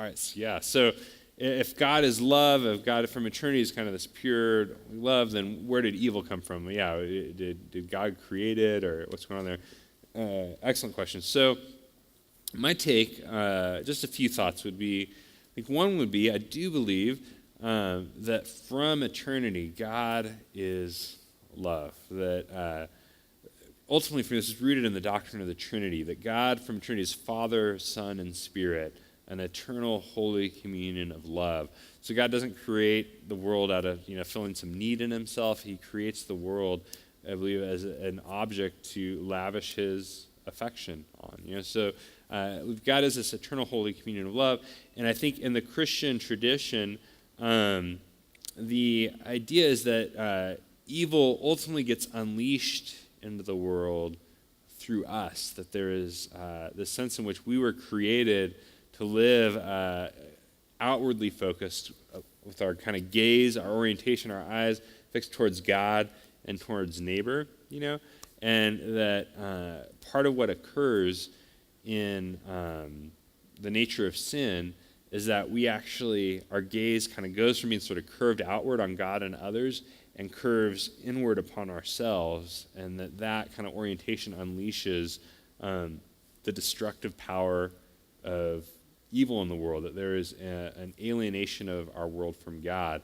All right, so if God is love, if God from eternity is kind of this pure love, then where did evil come from? Yeah, did God create it, or what's going on there? Excellent question. So my take, just a few thoughts would be, one would be, I do believe that from eternity, God is love. That ultimately, for this is rooted in the doctrine of the Trinity, that God from eternity is Father, Son, and Spirit, an eternal holy communion of love. So God doesn't create the world out of filling some need in himself. He creates the world, I believe, as an object to lavish his affection on. So God is this eternal holy communion of love. And I think in the Christian tradition, the idea is that evil ultimately gets unleashed into the world through us, that there is the sense in which we were created to live outwardly focused with our kind of gaze, our orientation, our eyes fixed towards God and towards neighbor, and that part of what occurs in the nature of sin is that we actually, our gaze kind of goes from being sort of curved outward on God and others and curves inward upon ourselves, and that kind of orientation unleashes the destructive power of evil in the world, that there is an alienation of our world from God.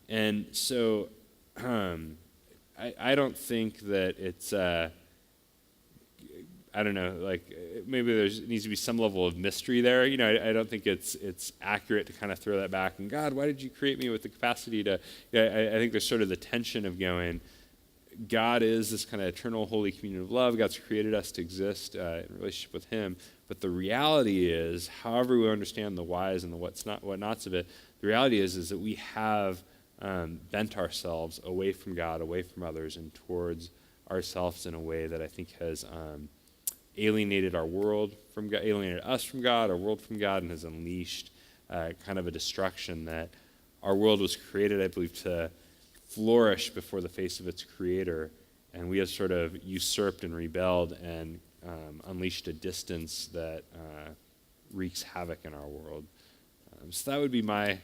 And so I don't think that it's, I don't know, maybe there needs to be some level of mystery there. I don't think it's accurate to kind of throw that back and, God, why did you create me with the capacity to, I think there's sort of the tension of going, God is this kind of eternal holy communion of love. God's created us to exist in relationship with him. But the reality is, however we understand the whys and the whatnots of it, the reality is that we have bent ourselves away from God, away from others, and towards ourselves in a way that I think has alienated our world from God, alienated us from God, our world from God, and has unleashed kind of a destruction that our world was created, I believe, to flourish before the face of its creator, and we have sort of usurped and rebelled and unleashed a distance that wreaks havoc in our world. So that would be my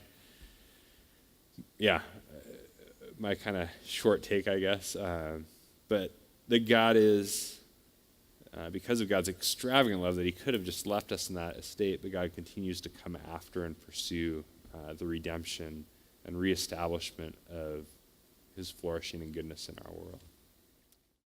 kind of short take, I guess. But that God is, because of God's extravagant love, that he could have just left us in that estate, but God continues to come after and pursue the redemption and reestablishment of his flourishing and goodness in our world.